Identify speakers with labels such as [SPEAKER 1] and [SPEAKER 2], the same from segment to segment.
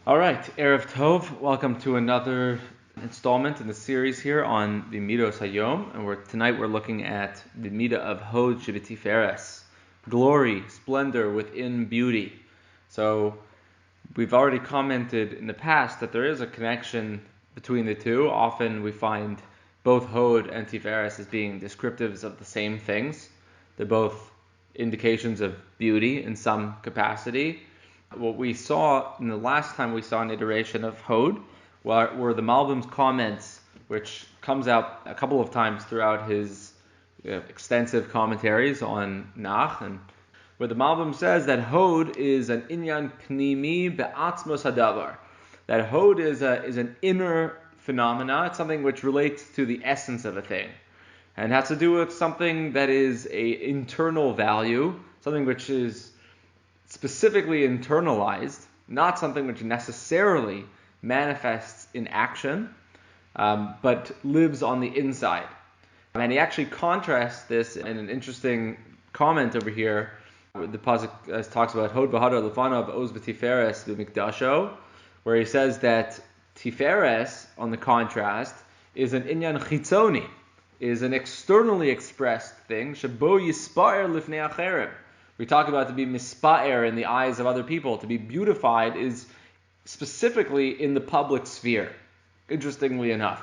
[SPEAKER 1] All right, Erev Tov, welcome to another installment in the series here on the Middot HaYom, and tonight we're looking at the Midah of Hod ShebeTiferet, glory, splendor within beauty. So we've already commented in the past that there is a connection between the two. Often we find both Hod and Tiferet as being descriptives of the same things. They're both indications of beauty in some capacity. What we saw in the last time we saw an iteration of Hod were the Malbim's comments, which comes out a couple of times throughout his extensive commentaries on Nach, and where the Malbim says that Hod is an inyan pnimi be'atzmos hadavar. That Hod is an inner phenomena. It's something which relates to the essence of a thing, and has to do with something that is a internal value, something which is specifically internalized, not something which necessarily manifests in action, but lives on the inside. And he actually contrasts this in an interesting comment over here. The Pesach talks about Hod v'hadar lefanav oz v'tiferes v'mikdasho, where he says that Tiferes, on the contrast, is an inyan chitzoni, is an externally expressed thing. Shebo yispaer lifnei acherim. We talk about to be mispa'er in the eyes of other people. To be beautified is specifically in the public sphere, interestingly enough.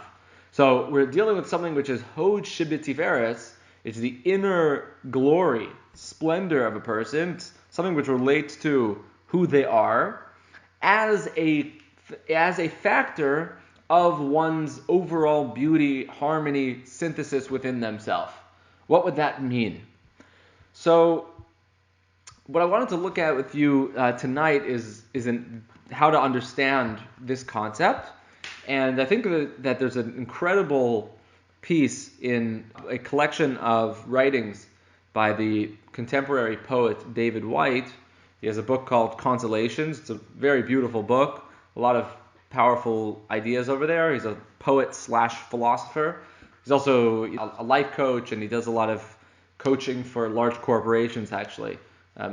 [SPEAKER 1] So we're dealing with something which is Hod ShebeTiferet. It's the inner glory, splendor of a person. It's something which relates to who they are as a factor of one's overall beauty, harmony, synthesis within themselves. What would that mean? So what I wanted to look at with you tonight is how to understand this concept. And I think that there's an incredible piece in a collection of writings by the contemporary poet David Whyte. He has a book called Consolations. It's a very beautiful book, a lot of powerful ideas over there. He's a poet/philosopher. He's also a life coach, and he does a lot of coaching for large corporations, actually.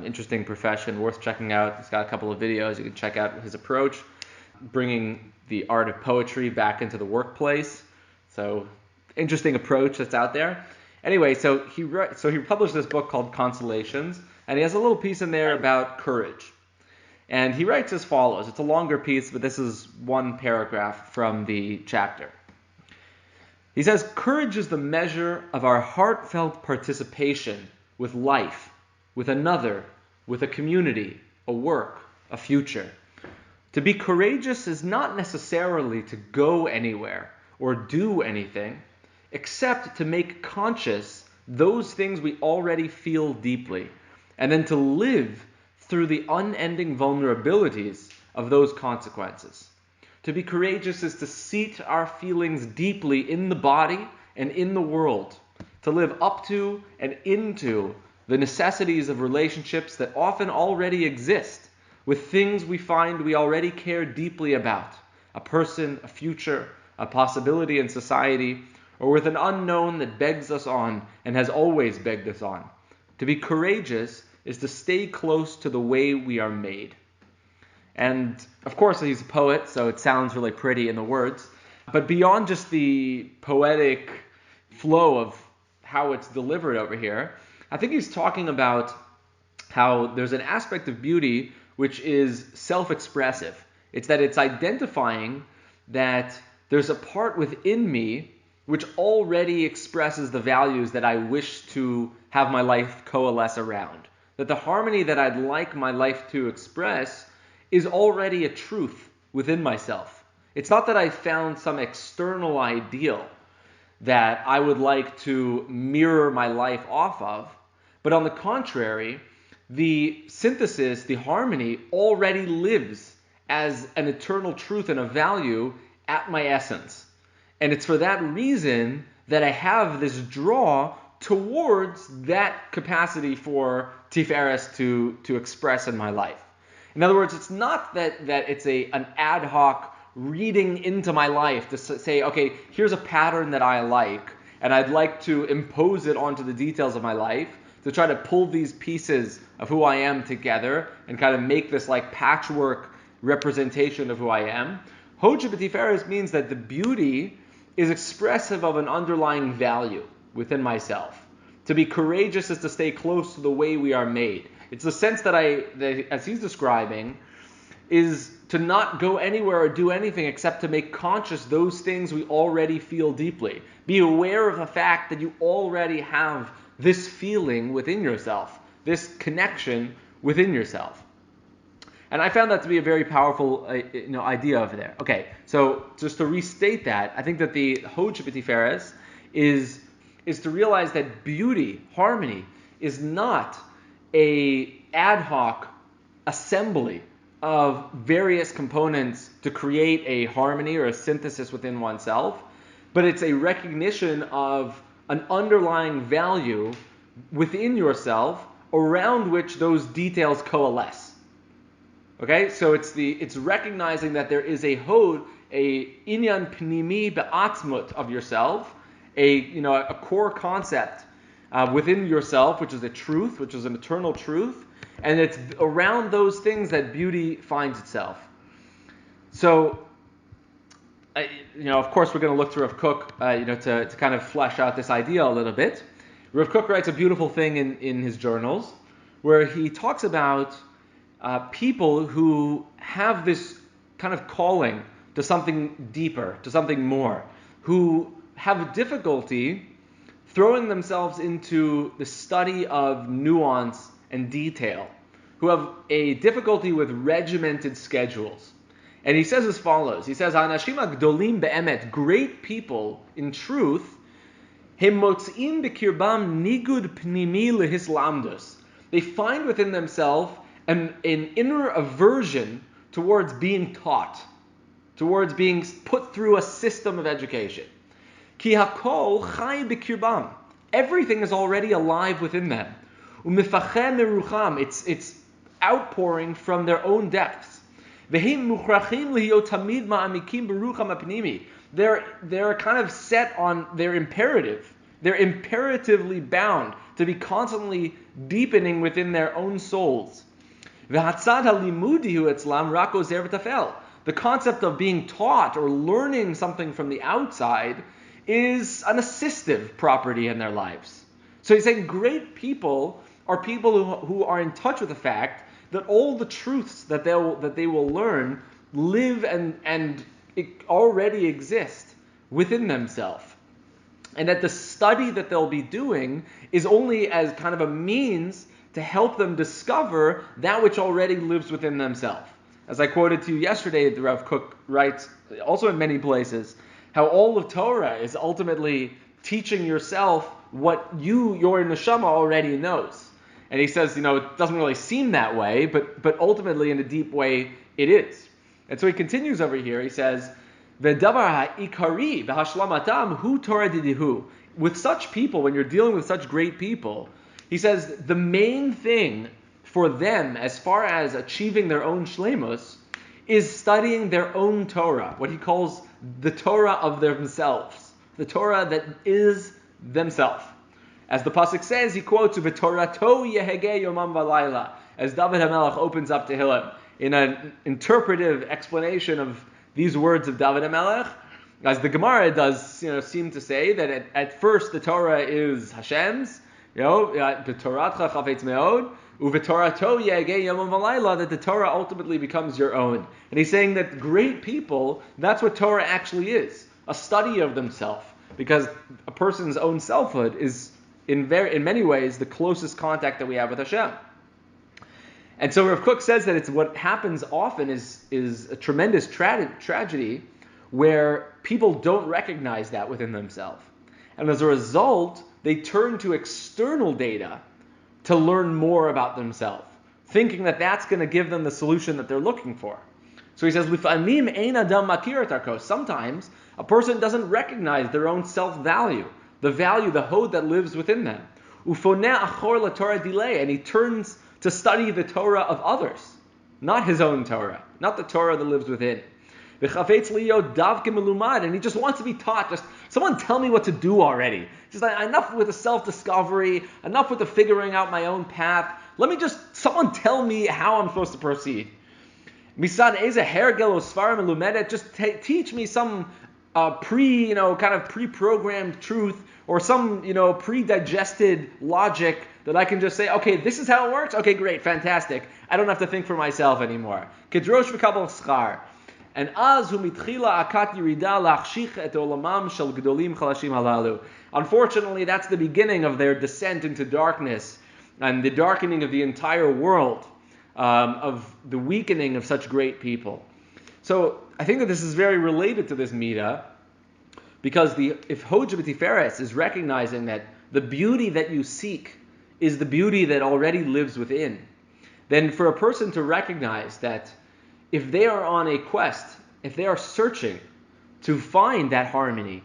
[SPEAKER 1] Interesting profession, worth checking out. He's got a couple of videos. You can check out his approach, bringing the art of poetry back into the workplace. So, interesting approach that's out there. Anyway, so he published this book called Consolations, and he has a little piece in there about courage. And he writes as follows. It's a longer piece, but this is one paragraph from the chapter. He says, "Courage is the measure of our heartfelt participation with life, with another, with a community, a work, a future. To be courageous is not necessarily to go anywhere or do anything, except to make conscious those things we already feel deeply, and then to live through the unending vulnerabilities of those consequences. To be courageous is to seat our feelings deeply in the body and in the world, to live up to and into the necessities of relationships that often already exist, with things we find we already care deeply about, a person, a future, a possibility in society, or with an unknown that begs us on and has always begged us on. To be courageous is to stay close to the way we are made." And of course, he's a poet, so it sounds really pretty in the words. But beyond just the poetic flow of how it's delivered over here, I think he's talking about how there's an aspect of beauty which is self-expressive. It's that it's identifying that there's a part within me which already expresses the values that I wish to have my life coalesce around. That the harmony that I'd like my life to express is already a truth within myself. It's not that I found some external ideal that I would like to mirror my life off of, but on the contrary, the synthesis, the harmony, already lives as an eternal truth and a value at my essence. And it's for that reason that I have this draw towards that capacity for Tiferes to express in my life. In other words, it's not that it's an ad hoc reading into my life to say, okay, here's a pattern that I like, and I'd like to impose it onto the details of my life, to try to pull these pieces of who I am together and kind of make this like patchwork representation of who I am. Hod ShebeTiferet means that the beauty is expressive of an underlying value within myself. To be courageous is to stay close to the way we are made. It's the sense that as he's describing, is to not go anywhere or do anything except to make conscious those things we already feel deeply. Be aware of the fact that you already have this feeling within yourself, this connection within yourself. And I found that to be a very powerful idea over there. Okay, so just to restate that, I think that the Hod ShebeTiferet is to realize that beauty, harmony, is not a ad hoc assembly of various components to create a harmony or a synthesis within oneself, but it's a recognition of an underlying value within yourself around which those details coalesce. Okay, so it's recognizing that there is a hod, a inyan pnimi be'atzmut of yourself, a core concept within yourself, which is a truth, which is an eternal truth, and it's around those things that beauty finds itself. So, of course, we're going to look to Rav Kook, to kind of flesh out this idea a little bit. Rav Kook writes a beautiful thing in his journals, where he talks about people who have this kind of calling to something deeper, to something more, who have difficulty throwing themselves into the study of nuance and detail, who have a difficulty with regimented schedules. And he says as follows, he says, Anashim ha'gdolim be'emet, great people in truth, hem motzim bekirbam nigud pnimi lehislamdus. They find within themselves an inner aversion towards being taught, towards being put through a system of education. Ki hakol chai bekirbam. Everything is already alive within them. Umifachem merucham. It's outpouring from their own depths. Vehim muchrachim lihiyot tamid ma'amikim berucham apnimi. They're kind of set on their imperative. They're imperatively bound to be constantly deepening within their own souls. V'hatzad halimudi hu etzlam rak ozer v'tafel. The concept of being taught or learning something from the outside is an assistive property in their lives. So he's saying great people are people who are in touch with the fact that all the truths that they will learn live and already exist within themselves. And that the study that they'll be doing is only as kind of a means to help them discover that which already lives within themselves. As I quoted to you yesterday, the Rav Kook writes, also in many places, how all of Torah is ultimately teaching yourself what your neshama already knows. And he says, it doesn't really seem that way, but ultimately in a deep way it is. And so he continues over here, he says, V'davar ha'ikari b'hashlamatam hu Torah didihu. With such people, when you're dealing with such great people, he says the main thing for them as far as achieving their own shleimus is studying their own Torah, what he calls the Torah of themselves, the Torah that is themselves. As the pasuk says, he quotes, "V'torato yehege yomam v'layla," as David HaMelech opens up Tehillim in an interpretive explanation of these words of David HaMelech, as the Gemara does, seem to say that at first the Torah is Hashem's, v'toratcha chafetz me'od, u'v'torato yehege yomam v'layla, that the Torah ultimately becomes your own. And he's saying that great people, that's what Torah actually is, a study of themselves, because a person's own selfhood is in many ways the closest contact that we have with Hashem. And so Rav Kook says that it's what happens often is a tremendous tragedy where people don't recognize that within themselves. And as a result, they turn to external data to learn more about themselves, thinking that that's going to give them the solution that they're looking for. So he says, "Lif'anim ein adam makir tarkos." Sometimes a person doesn't recognize their own self-value, the value, the hod that lives within them. Ufoneh achor laTorah dilei, and he turns to study the Torah of others, not his own Torah, not the Torah that lives within. V'chafetz liyot davke melumad, and he just wants to be taught. Just someone tell me what to do already. Just enough with the self-discovery, enough with the figuring out my own path. Someone tell me how I'm supposed to proceed. Misad eze hergel o svarim elumedet, just teach me some kind of pre-programmed truth or some, pre-digested logic that I can just say, okay, this is how it works? Okay, great, fantastic. I don't have to think for myself anymore. Kedrosh v'kabel schar. And az hu mitchila akat yirida lachshich et olamam shel gedolim chalashim halalu. Unfortunately, that's the beginning of their descent into darkness and the darkening of the entire world, of the weakening of such great people. So I think that this is very related to this midah, because if Hod ShebeTiferet is recognizing that the beauty that you seek is the beauty that already lives within, then for a person to recognize that if they are on a quest, if they are searching to find that harmony,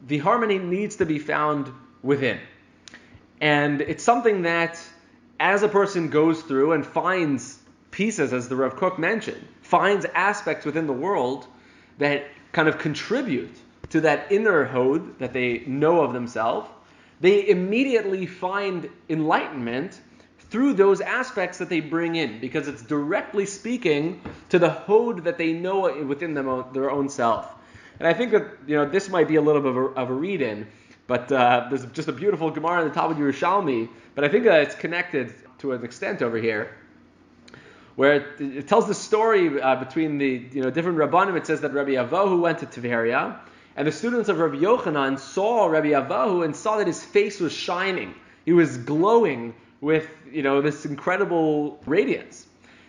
[SPEAKER 1] the harmony needs to be found within. And it's something that, as a person goes through and finds pieces, as the Rav Kook mentioned, finds aspects within the world that kind of contribute to that inner Hod that they know of themselves, they immediately find enlightenment through those aspects that they bring in, because it's directly speaking to the Hod that they know within their own self. And I think that this might be a little bit of a read-in, but there's just a beautiful Gemara in the Talmud Yerushalmi, but I think that it's connected to an extent over here, where it tells the story between the different Rabbanim. It says that Rabbi Avohu went to Tiberia, and the students of Rabbi Yochanan saw Rabbi Avohu and saw that his face was shining. He was glowing with this incredible radiance.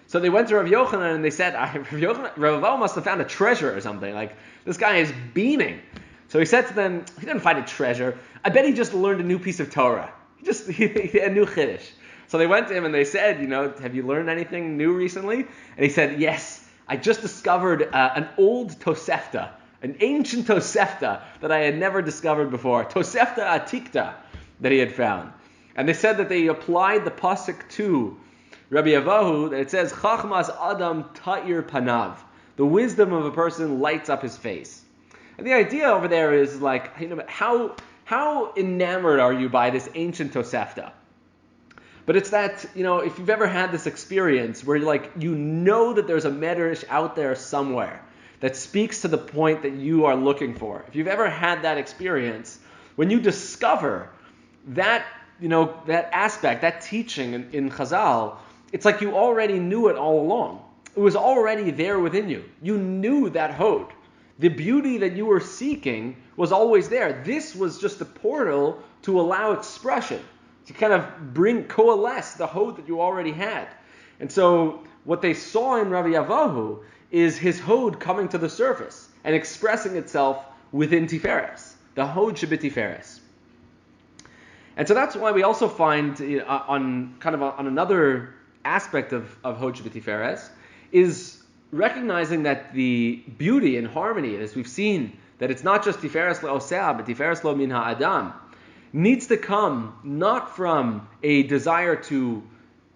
[SPEAKER 1] So they went to Rabbi Yochanan and they said, Rabbi Avohu must have found a treasure or something. Like, this guy is beaming. So he said to them, he didn't find a treasure. I bet he just learned a new piece of Torah. He had a new Chiddush. So they went to him and they said, have you learned anything new recently? And he said, yes, I just discovered an old Tosefta, an ancient Tosefta that I had never discovered before. Tosefta Atikta that he had found. And they said that they applied the pasuk to Rabbi Avohu, that it says, Chachmas Adam Ta'ir Panav. The wisdom of a person lights up his face. And the idea over there is like, how enamored are you by this ancient Tosefta? But it's that, if you've ever had this experience where that there's a medrash out there somewhere that speaks to the point that you are looking for. If you've ever had that experience, when you discover that that aspect, that teaching in Chazal, it's like you already knew it all along. It was already there within you. You knew that Hod. The beauty that you were seeking was always there. This was just a portal to allow expression, to kind of coalesce the Hod that you already had. And so what they saw in Rabbi Avohu is his Hod coming to the surface and expressing itself within Tiferes, the Hod ShebeTiferet. And so that's why we also find on another aspect of Hod ShebeTiferet is recognizing that the beauty and harmony, as we've seen, that it's not just Tiferes Le'osea, but Tiferes Lo Min Ha'adam, needs to come not from a desire to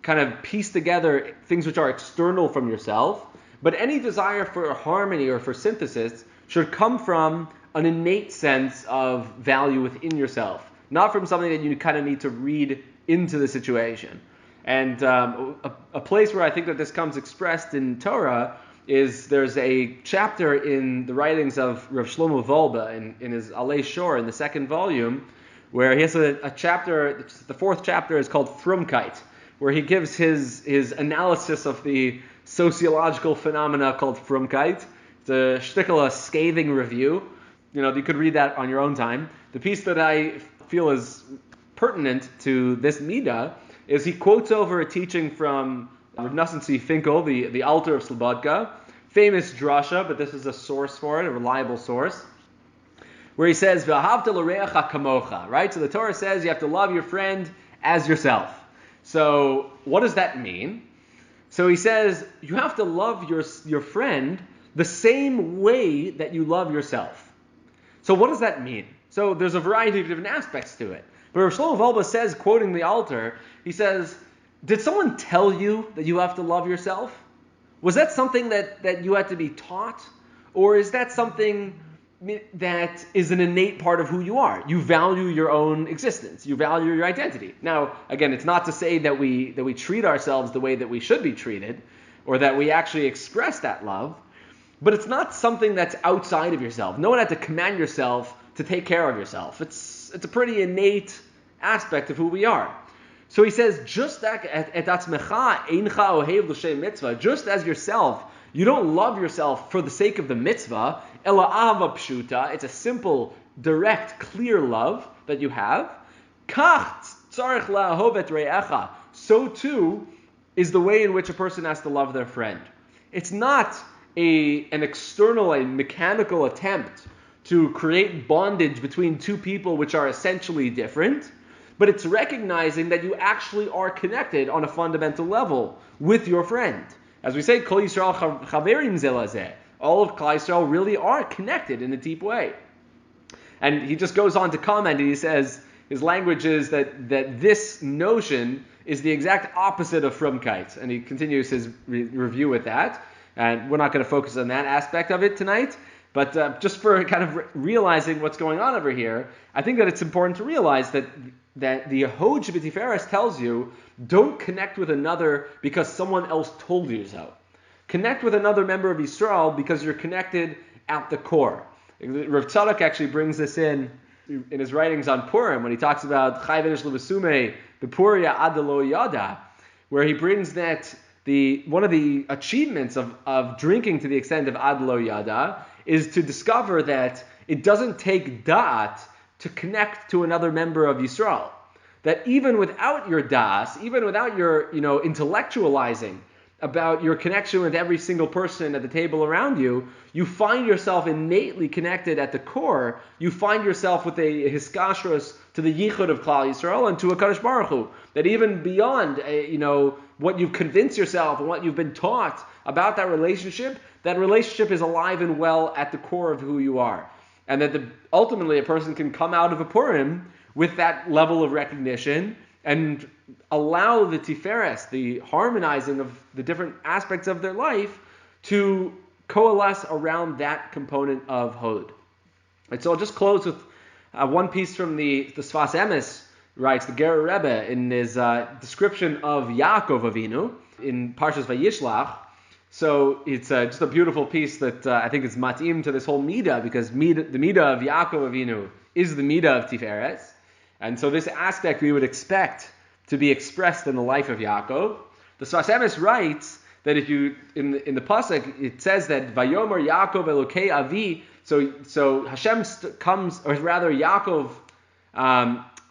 [SPEAKER 1] kind of piece together things which are external from yourself, but any desire for harmony or for synthesis should come from an innate sense of value within yourself, not from something that you kind of need to read into the situation. And a place where I think that this comes expressed in Torah is there's a chapter in the writings of Rav Shlomo Wolbe in his Alei Shor in the second volume, where he has a chapter, the fourth chapter is called Frumkeit, where he gives his analysis of the sociological phenomena called Frumkeit. It's a shtickle, a scathing review. You could read that on your own time. The piece that I feel is pertinent to this midah is he quotes over a teaching from Rav Nosson Tzvi Finkel, the Alter of Slobodka, famous drasha, but this is a source for it, a reliable source, where he says, V'ahavta l'reacha kamocha, right? So the Torah says you have to love your friend as yourself. So what does that mean? So he says you have to love your friend the same way that you love yourself. So what does that mean? So there's a variety of different aspects to it. But Rav Shlomo Wolbe says, quoting the Alter, he says, did someone tell you that you have to love yourself? Was that something that you had to be taught? Or is that something that is an innate part of who you are? You value your own existence. You value your identity. Now, again, it's not to say that we treat ourselves the way that we should be treated, or that we actually express that love, but it's not something that's outside of yourself. No one had to command yourself to take care of yourself. It's a pretty innate aspect of who we are. So he says, just as yourself, you don't love yourself for the sake of the mitzvah, ela ahava pshuta, it's a simple, direct, clear love that you have. Kach tzarich la'ahov et re'echa, so too is the way in which a person has to love their friend. It's not an external, a mechanical attempt to create bondage between two people which are essentially different, but it's recognizing that you actually are connected on a fundamental level with your friend. As we say, Kol Yisrael chaverim ze lazeh. All of Klal Yisrael really are connected in a deep way. And he just goes on to comment, and he says, his language is that this notion is the exact opposite of frumkeit. And he continues his review with that. And we're not going to focus on that aspect of it tonight. But just for kind of realizing what's going on over here, I think that it's important to realize that the Hod ShebeTiferet tells you, don't connect with another because someone else told you so. Connect with another member of Yisrael because you're connected at the core. Rav Tzadok actually brings this in his writings on Purim when he talks about Chai v'nish levesume b'puria ad lo yada, where he brings that one of the achievements of drinking to the extent of ad lo yada is to discover that it doesn't take da'at to connect to another member of Yisrael. That even without your das, even without your intellectualizing about your connection with every single person at the table around you, you find yourself innately connected at the core. You find yourself with a hiskashrus to the yichud of Klal Yisrael and to a Kadosh Baruch Hu. That even beyond what you've convinced yourself and what you've been taught about that relationship is alive and well at the core of who you are. And that ultimately a person can come out of a Purim with that level of recognition and allow the Tiferes, the harmonizing of the different aspects of their life, to coalesce around that component of Hod. And so I'll just close with one piece from the Sfas Emes writes, the Ger Rebbe, in his description of Yaakov Avinu in Parshas Vayishlach. So it's just a beautiful piece that I think is mat'im to this whole Midah, because the Midah of Yaakov Avinu is the Midah of Tiferes. And so this aspect we would expect to be expressed in the life of Yaakov. The Sfas Emes writes that if you, in the Pesach, it says that Vayomer Yaakov Elokei Avi, so Hashem comes, or rather Yaakov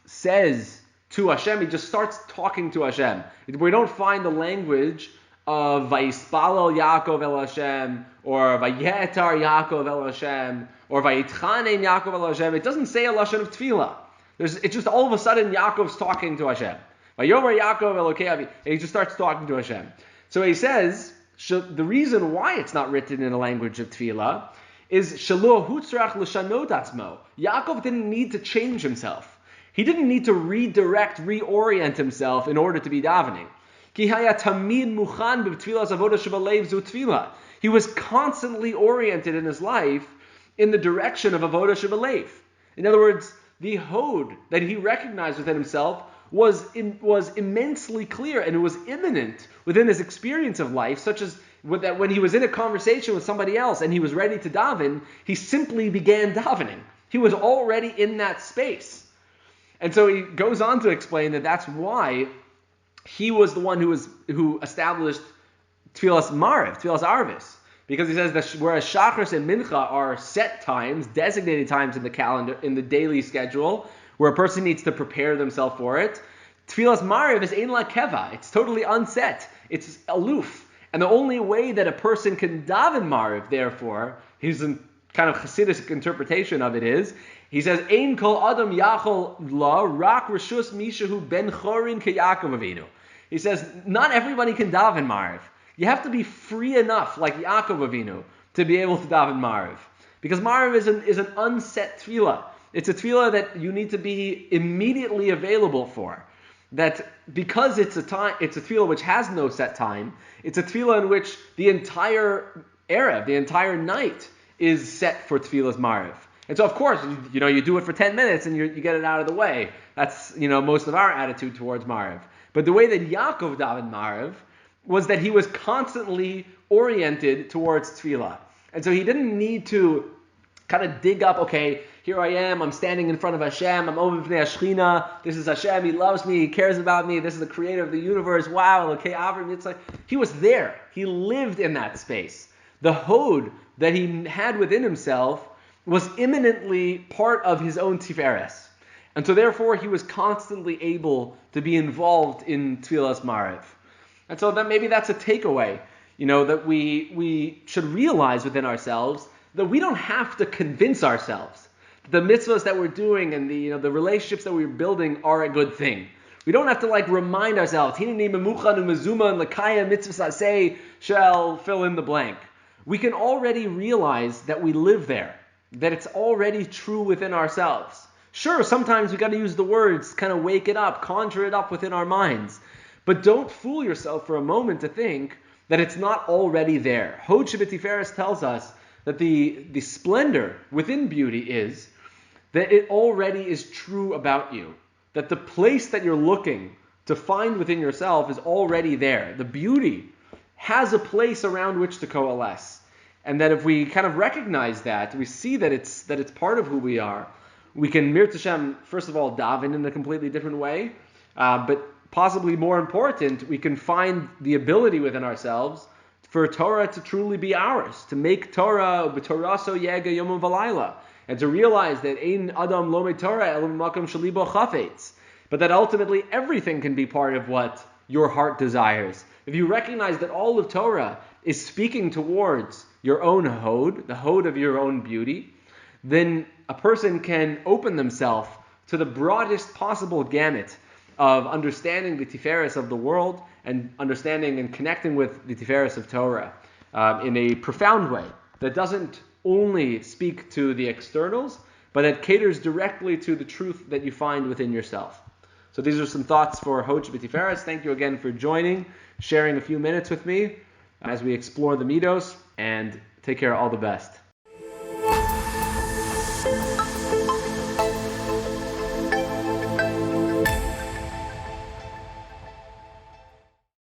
[SPEAKER 1] says to Hashem, he just starts talking to Hashem. We don't find the language of Vayispalel Yaakov El Hashem, or Vayetar Yaakov El Hashem, or Vayitchanen Yaakov El Hashem. It doesn't say a lashon of tefillah. It's just all of a sudden Yaakov's talking to Hashem. Vayomer Yaakov Elokei Avi, and he just starts talking to Hashem. So he says the reason why it's not written in a language of tefillah is Shelo Hutzrach L'Shanot Atzmo. Yaakov didn't need to change himself. He didn't need to reorient himself in order to be davening. He was constantly oriented in his life in the direction of avodah shebalev. In other words, the Hod that he recognized within himself was immensely clear, and it was imminent within his experience of life, such as that when he was in a conversation with somebody else and he was ready to daven, he simply began davening. He was already in that space. And so he goes on to explain that that's why he was the one who established Tfilas Mariv, Tfilas Arvis, because he says that whereas Shachris and Mincha are set times, designated times in the calendar, in the daily schedule, where a person needs to prepare themselves for it, Tfilas Mariv is Ein La Keva. It's totally unset. It's aloof. And the only way that a person can daven Mariv, therefore, his kind of Hasidic interpretation of it is, he says, Ein kol adam yachol la rak reshus mishahu ben chorin ke Yaakov Avinu. He says, not everybody can daven Mariv. You have to be free enough, like Yaakov Avinu, to be able to daven Mariv. Because Mariv is an unset tefillah. It's a tefillah that you need to be immediately available for. That because it's a tefillah which has no set time, it's a tefillah in which the entire erev, the entire night, is set for tefillah's Mariv. And so, of course, you do it for 10 minutes and you get it out of the way. That's, most of our attitude towards Mariv. But the way that Yaakov davened Mariv was that he was constantly oriented towards tefillah. And so he didn't need to kind of dig up, okay, here I am, I'm standing in front of Hashem, I'm over b'nei Shechina, this is Hashem, He loves me, He cares about me, this is the creator of the universe, wow, okay, Avram Yitzchak. He was there. He lived in that space. The hod that he had within himself was imminently part of his own Tiferes. And so therefore he was constantly able to be involved in Tfilas Maariv. And so that maybe that's a takeaway, that we should realize within ourselves that we don't have to convince ourselves the mitzvahs that we're doing and the relationships that we're building are a good thing. We don't have to remind ourselves, Hineni memuchan umezuma and lakaya mitzvah say shall fill in the blank. We can already realize that we live there, that it's already true within ourselves. Sure, sometimes we got to use the words, kind of wake it up, conjure it up within our minds. But don't fool yourself for a moment to think that it's not already there. Hod ShebeTiferet tells us that the splendor within beauty is that it already is true about you. That the place that you're looking to find within yourself is already there. The beauty has a place around which to coalesce. And that if we kind of recognize that, we see that it's part of who we are, we can Mir Tashem, first of all, daven in a completely different way, but possibly more important, we can find the ability within ourselves for Torah to truly be ours, to make Torah b'toraso yega yomim v'layla, and to realize that ein adam lo Torah elam makam shalibo chafetz, but that ultimately everything can be part of what your heart desires. If you recognize that all of Torah is speaking towards your own hod, the hod of your own beauty, then a person can open themselves to the broadest possible gamut of understanding the Tiferes of the world and understanding and connecting with the Tiferes of Torah in a profound way that doesn't only speak to the externals, but it caters directly to the truth that you find within yourself. So these are some thoughts for Hod ShebeTiferet. Thank you again for joining, sharing a few minutes with me as we explore the Midos, and take care, all the best.